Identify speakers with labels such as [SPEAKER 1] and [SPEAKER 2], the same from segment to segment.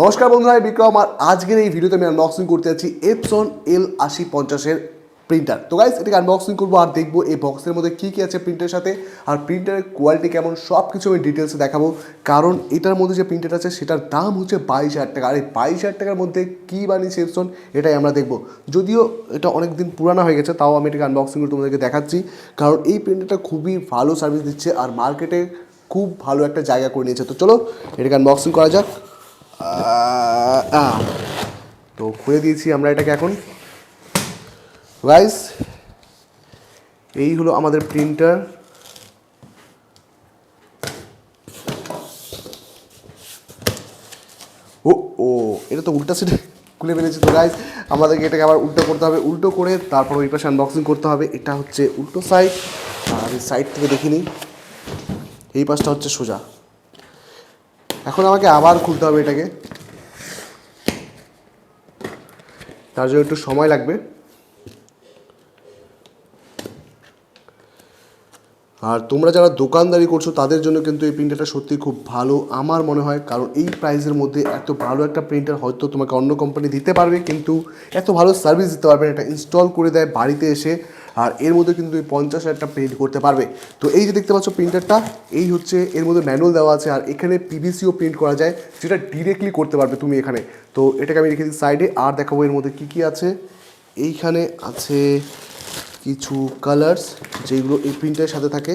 [SPEAKER 1] নমস্কার বন্ধুরা, আমি বিক্রম আর আজকের এই ভিডিওতে আমি আনবক্সিং করতে যাচ্ছি Epson L8050 প্রিন্টার। তো গাইস, এটাকে আনবক্সিং করবো আর দেখবো এই বক্সের মধ্যে কী কী আছে প্রিন্টারের সাথে, আর প্রিন্টারের কোয়ালিটি কেমন সব কিছু আমি ডিটেলসে দেখাবো। কারণ এটার মধ্যে যে প্রিন্টার আছে সেটার দাম হচ্ছে 22,000 টাকা, আর এই 22,000 টাকার মধ্যে কী বানিয়েছে Epson এটাই আমরা দেখবো। যদিও এটা অনেক দিন পুরানো হয়ে গেছে, তাও আমি এটাকে আনবক্সিং করে তোমাদেরকে দেখাচ্ছি। কারণ এই প্রিন্টারটা খুবই ভালো সার্ভিস দিচ্ছে আর মার্কেটে খুব ভালো একটা জায়গা করে নিয়েছে। তো চলো এটাকে আনবক্সিং করা যাক। তো খুলে দিয়েছি আমরা এটাকে। এখন গাইস, এই হলো আমাদের প্রিন্টার। ও ও এটা তো উল্টা সাইডে খুলে ফেলেছি। তো গাইস, আমাদেরকে এটাকে আবার উল্টো করতে হবে, উল্টো করে তারপর ওই পাশে আনবক্সিং করতে হবে। এটা হচ্ছে উল্টো সাইড, আর এই সাইড থেকে দেখিনি, এই পাশটা হচ্ছে সোজা। এখন আমাকে আবার খুলতে হবে এটাকে, তার জন্য একটু সময় লাগবে। আর তোমরা যারা দোকানদারি করছো তাদের জন্য কিন্তু এই প্রিন্টারটা সত্যি খুব ভালো আমার মনে হয়। কারণ এই প্রাইসের মধ্যে এত ভালো একটা প্রিন্টার হয়তো তোমাকে অন্য কোম্পানি দিতে পারবে, কিন্তু এত ভালো সার্ভিস দিতে পারবে না। এটা ইনস্টল করে দেয় বাড়িতে এসে, আর এর মধ্যে কিন্তু তুমি 50,000টা প্রিন্ট করতে পারবে। তো এই যে দেখতে পাচ্ছ প্রিন্টারটা, এই হচ্ছে এর মধ্যে ম্যানুয়াল দেওয়া আছে, আর এখানে পিভিসিও প্রিন্ট করা যায়, যেটা ডিরেক্টলি করতে পারবে তুমি এখানে। তো এটাকে আমি রেখে দিই সাইডে, আর দেখাবো এর মধ্যে কী কী আছে। এইখানে আছে কিছু কালার্স যেগুলো এই প্রিন্টারের সাথে থাকে।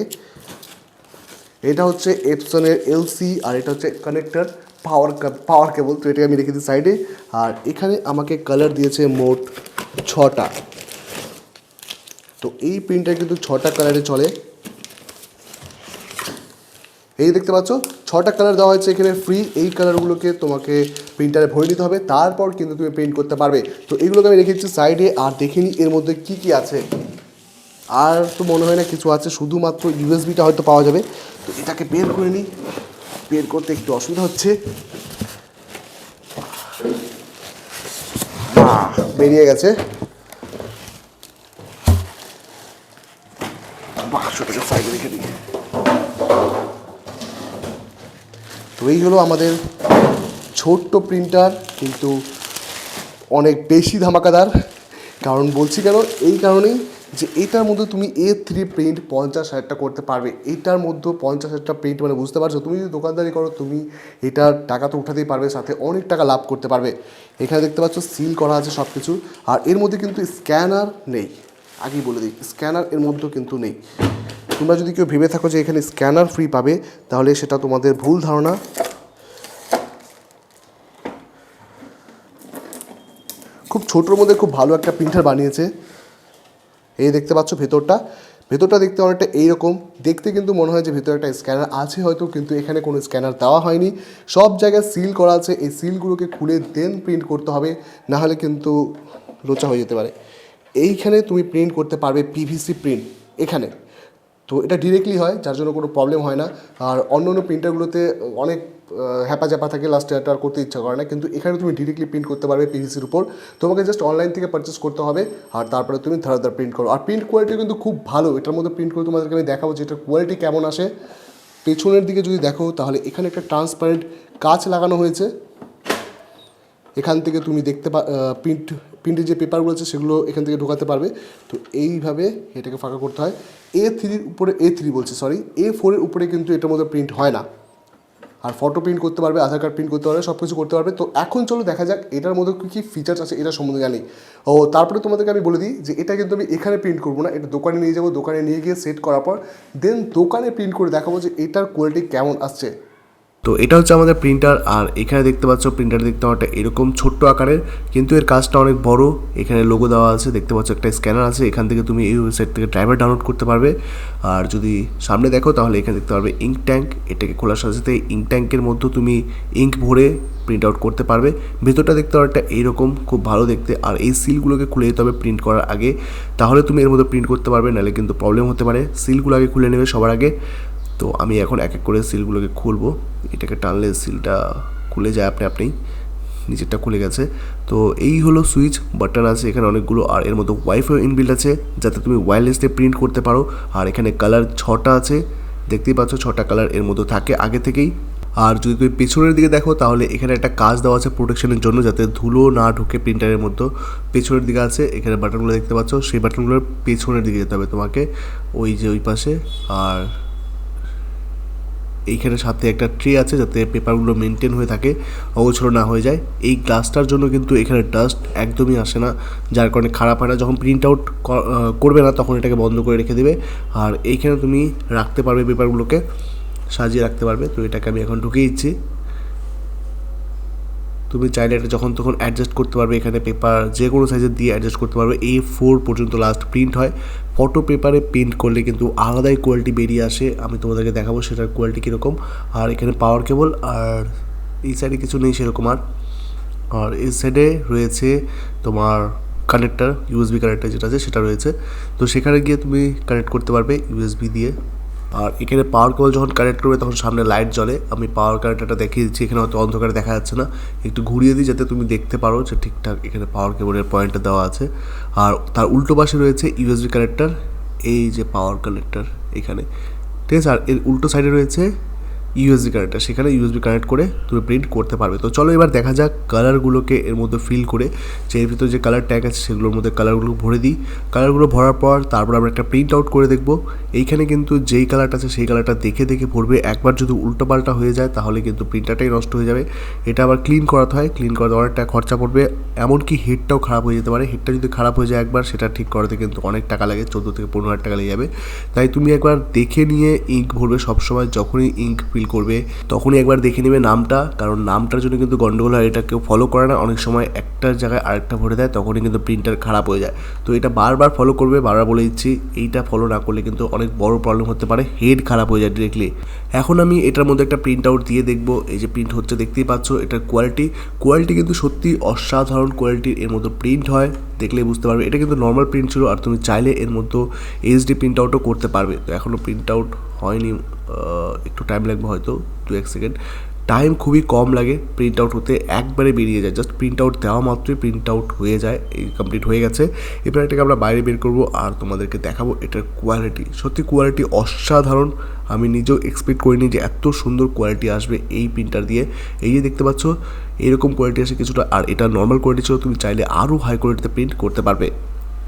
[SPEAKER 1] এটা হচ্ছে এপসনের এলসি, আর এটা হচ্ছে কানেক্টর পাওয়ার কেবল। তো এটাকে আমি রেখে দিই সাইডে। আর এখানে আমাকে কালার দিয়েছে মোট 6টা। তো এই প্রিন্টার কিন্তু 6টা কালারে চলে। এই দেখতে পাচ্ছ 6টা কালার দেওয়া হয়েছে এখানে ফ্রি। এই কালারগুলোকে তোমাকে প্রিন্টারে ভরে নিতে হবে, তারপর কিন্তু তুমি প্রিন্ট করতে পারবে। তো এইগুলোকে আমি রেখেছি সাইডে। আর দেখিনি এর মধ্যে কী কী আছে, আর তো মনে হয় না কিছু আছে, শুধুমাত্র ইউএসবিটা হয়তো পাওয়া যাবে। তো এটাকে বের করে নিই, বের করতে একটু অসুবিধা হচ্ছে। বেরিয়ে গেছে। বাক্সটাকে সাইডে রেখে দিই। তো এই হলো আমাদের ছোট্ট প্রিন্টার, কিন্তু অনেক বেশি ধামাকাদার। কারণ বলছি কেন, এই কারণেই যে এটার মধ্যে তুমি A3 প্রিন্ট 50,000টা করতে পারবে। এটার মধ্যে 50,000টা প্রিন্ট মানে বুঝতে পারছো, তুমি যদি দোকানদারি করো তুমি এটার টাকা তো উঠাতেই পারবে, সাথে অনেক টাকা লাভ করতে পারবে। এখানে দেখতে পাচ্ছ সিল করা আছে সব কিছু। আর এর মধ্যে কিন্তু স্ক্যানার নেই, আগেই বলে দিই, স্ক্যানার এর মধ্যেও কিন্তু নেই। তোমরা যদি কেউ ভেবে থাকো যে এখানে স্ক্যানার ফ্রি পাবে, তাহলে সেটা তোমাদের ভুল ধারণা। খুব ছোটোর মধ্যে খুব ভালো একটা প্রিন্টার বানিয়েছে। এই দেখতে পাচ্ছ ভেতরটা দেখতে অনেকটা এইরকম দেখতে, কিন্তু মনে হয় যে ভেতরে একটা স্ক্যানার আছে হয়তো, কিন্তু এখানে কোনো স্ক্যানার দেওয়া হয়নি। সব জায়গায় সিল করা আছে, এই সিলগুলোকে খুলে দেন প্রিন্ট করতে হবে, নাহলে কিন্তু লোচা হয়ে যেতে পারে। এইখানে তুমি প্রিন্ট করতে পারবে পিভিসি প্রিন্ট এখানে। তো এটা ডিরেক্টলি হয়, যার জন্য কোনো প্রবলেম হয় না। আর অন্য অন্য প্রিন্টারগুলোতে অনেক হ্যাপা থাকে, লাস্টে এটা আর করতে ইচ্ছা করে না, কিন্তু এখানে তুমি ডিরেক্টলি প্রিন্ট করতে পারবে পিভিসির উপর। তোমাকে জাস্ট অনলাইন থেকে পারচেস করতে হবে, আর তারপরে তুমি ধারাদার প্রিন্ট করো। আর প্রিন্ট কোয়ালিটি কিন্তু খুব ভালো। এটার মধ্যে প্রিন্ট করে তোমাদেরকে আমি দেখাবো যে এটার কোয়ালিটি কেমন আসে। পেছনের দিকে যদি দেখো, তাহলে এখানে একটা ট্রান্সপারেন্ট কাঁচ লাগানো হয়েছে। এখান থেকে তুমি দেখতে প্রিন্টের যে পেপারগুলো আছে সেগুলো এখান থেকে ঢোকাতে পারবে। তো এইভাবে এটাকে ফাঁকা করতে হয়। A4 উপরে কিন্তু এটার মধ্যে প্রিন্ট হয় না। আর ফটো প্রিন্ট করতে পারবে, আধার কার্ড প্রিন্ট করতে পারবে, সব কিছু করতে পারবে। তো এখন চলো দেখা যাক এটার মধ্যে কী কী ফিচার্স আছে, এটা সম্বন্ধে জানি। তারপরে তোমাদেরকে আমি বলে দিই যে এটা কিন্তু আমি এখানে প্রিন্ট করবো না, এটা দোকানে নিয়ে যাবো। দোকানে নিয়ে গিয়ে সেট করার পর দেন দোকানে প্রিন্ট করে দেখাবো যে এটার কোয়ালিটি কেমন আসছে। তো এটা হচ্ছে আমাদের প্রিন্টার। আর এখানে দেখতে পাচ্ছ প্রিন্টার দেখতে অনেকটা এরকম ছোট্ট আকারের, কিন্তু এর কাজটা অনেক বড়। এখানে লোগো দেওয়া আছে, দেখতে পাচ্ছ একটা স্ক্যানার আছে। এখান থেকে তুমি এই ওয়েবসাইট থেকে ড্রাইভার ডাউনলোড করতে পারবে। আর যদি সামনে দেখো তাহলে এখানে দেখতে পারবে ইঙ্ক ট্যাঙ্ক। এটাকে খোলার সাথে সাথে ইঙ্ক ট্যাঙ্কের মধ্যে তুমি ইঙ্ক ভরে প্রিন্ট আউট করতে পারবে। ভেতরটা দেখতে অনেকটা এইরকম, খুব ভালো দেখতে। আর এই সিলগুলোকে খুলে দিতে হবে প্রিন্ট করার আগে, তাহলে তুমি এর মধ্যে প্রিন্ট করতে পারবে, নাহলে কিন্তু প্রবলেম হতে পারে। সিলগুলো আগে খুলে নেবে সবার আগে। তো আমি এখন এক এক করে সিলগুলোকে খুলবো। এটাকে টানলে সিলটা খুলে যায় আপনি, নিচেরটা খুলে গেছে। তো এই হলো সুইচ, বাটন আছে এখানে অনেকগুলো। আর এর মধ্যে ওয়াইফাই ইনবিল্ট আছে, যাতে তুমি ওয়্যারলেসে প্রিন্ট করতে পারো। আর এখানে কালার 6টা আছে, দেখতেই পাচ্ছ 6টা কালার এর মধ্যে থাকে আগে থেকেই। আর যদি তুমি পেছনের দিকে দেখো তাহলে এখানে একটা কাজ দেওয়া আছে প্রোটেকশনের জন্য, যাতে ধুলো না ঢুকে প্রিন্টারের মধ্যে। পেছনের দিকে আছে, এখানে বাটনগুলো দেখতে পাচ্ছ, সেই বাটনগুলোর পেছনের দিকে যেতে হবে তোমাকে, ওই যে ওই পাশে। আর এইখানে সাথে একটা ট্রে আছে যাতে পেপারগুলো মেনটেন হয়ে থাকে, অগোছলো না হয়ে যায়। এই গ্লাসটার জন্য কিন্তু এখানে ডাস্ট একদমই আসে না, যার কারণে খারাপ হয় না। যখন প্রিন্ট আউট করবে না তখন এটাকে বন্ধ করে রেখে দেবে। আর এইখানে তুমি রাখতে পারবে, পেপারগুলোকে সাজিয়ে রাখতে পারবে। তো এটাকে আমি এখন ঢুকিয়ে দিচ্ছি। তুমি চাইলে এটা যখন তখন অ্যাডজাস্ট করতে পারবে, এখানে পেপার যে কোনো সাইজের দিয়ে অ্যাডজাস্ট করতে পারবে। A4 পর্যন্ত লাস্ট প্রিন্ট হয়। ফটো পেপারে প্রিন্ট করলে কিন্তু আলাদাই কোয়ালিটি বেরিয়ে আসে, আমি তোমাদেরকে দেখাবো সেটার কোয়ালিটি কীরকম। আর এখানে পাওয়ার কেবল, আর এই সাইডে কিছু নেই সেরকম। আর এই সাইডে রয়েছে তোমার কানেক্টার, ইউএসবি কানেক্টার যেটা আছে সেটা রয়েছে। তো সেখানে গিয়ে তুমি কানেক্ট করতে পারবে ইউএসবি দিয়ে। আর এখানে পাওয়ার কেবল যখন কানেক্ট করবে তখন সামনে লাইট জ্বলে। আমি পাওয়ার কানেক্টারটা দেখিয়ে দিচ্ছি, এখানে হয়তো অন্ধকারে দেখা যাচ্ছে না, একটু ঘুরিয়ে দিই যাতে তুমি দেখতে পারো যে ঠিকঠাক এখানে পাওয়ার কেবলের পয়েন্টটা দেওয়া আছে। আর তার উল্টো পাশে রয়েছে ইউএসবি কানেক্টার, এই যে পাওয়ার কানেক্টার এখানে, ঠিক আছে। আর এর উল্টো সাইডে রয়েছে ইউএসবি কানেক্টার, সেখানে ইউএসবি কানেক্ট করে তুমি প্রিন্ট করতে পারবে। তো চলো এবার দেখা যাক কালারগুলোকে এর মধ্যে ফিল করে, যে এর ভিতরে যে কালার ট্যাগ আছে সেগুলোর মধ্যে কালারগুলো ভরে দিই। কালারগুলো ভরার পর তারপর আমরা একটা প্রিন্ট আউট করে দেখব। এইখানে কিন্তু যেই কালারটা আছে সেই কালারটা দেখে দেখে ভরবে। একবার যদি উল্টোপাল্টা হয়ে যায় তাহলে কিন্তু প্রিন্টারটাই নষ্ট হয়ে যাবে। এটা আবার ক্লিন করাতে হয়, ক্লিন করাতে অনেকটা খরচা পড়বে, এমনকি হেডটাও খারাপ হয়ে যেতে পারে। হেডটা যদি খারাপ হয়ে যায় একবার, সেটা ঠিক করাতে কিন্তু অনেক টাকা লাগে, 14 থেকে 15 হাজার টাকা লেগে যাবে। তাই তুমি একবার দেখে নিয়ে ইঙ্ক ভরবে সবসময়, যখনই ইঙ্ক ফিল করবে তখনই একবার দেখে নেবে নামটা, কারণ নামটার জন্য কিন্তু গন্ডগোল হয়, এটা কেউ ফলো করে না, অনেক সময় একটার জায়গায় আরেকটা ভরে দেয়, তখনই কিন্তু প্রিন্টার খারাপ হয়ে যায়। তো এটা বারবার ফলো করবে, বারবার বলে দিচ্ছি, এইটা ফলো না করলে কিন্তু অনেক বড় প্রবলেম হতে পারে, হেড খারাপ হয়ে যায় ডিরেক্টলি। এখন আমি এটার মধ্যে একটা প্রিন্ট আউট দিয়ে দেখবো। এই যে প্রিন্ট হচ্ছে দেখতেই পাচ্ছ, এটার কোয়ালিটি কিন্তু সত্যি অসাধারণ কোয়ালিটির এর মধ্যে প্রিন্ট হয়, দেখলেই বুঝতে পারবে। এটা কিন্তু নর্মাল প্রিন্ট ছিল, আর তুমি চাইলে এর মধ্যে এইচডি প্রিন্ট আউটও করতে পারবে। তো এখনও প্রিন্ট আউট হয়নি, একটু টাইম লাগবে, হয়তো 2-1 সেকেন্ড টাইম, খুবই কম লাগে প্রিন্ট আউট হতে, একবারে বেরিয়ে যায়। জাস্ট প্রিন্ট আউট দেওয়া মাত্রই প্রিন্ট আউট হয়ে যায়, এই কমপ্লিট হয়ে গেছে। এবার এটাকে আমরা বাইরে বের করবো আর তোমাদেরকে দেখাবো এটার কোয়ালিটি। সত্যি কোয়ালিটি অসাধারণ, আমি নিজেও এক্সপেক্ট করিনি যে এত সুন্দর কোয়ালিটি আসবে এই প্রিন্টার দিয়ে। এই যে দেখতে পাচ্ছ এরকম কোয়ালিটি আসে কিছুটা, আর এটা নর্মাল কোয়ালিটি ছিল, তুমি চাইলে আরও হাই কোয়ালিটিতে প্রিন্ট করতে পারবে।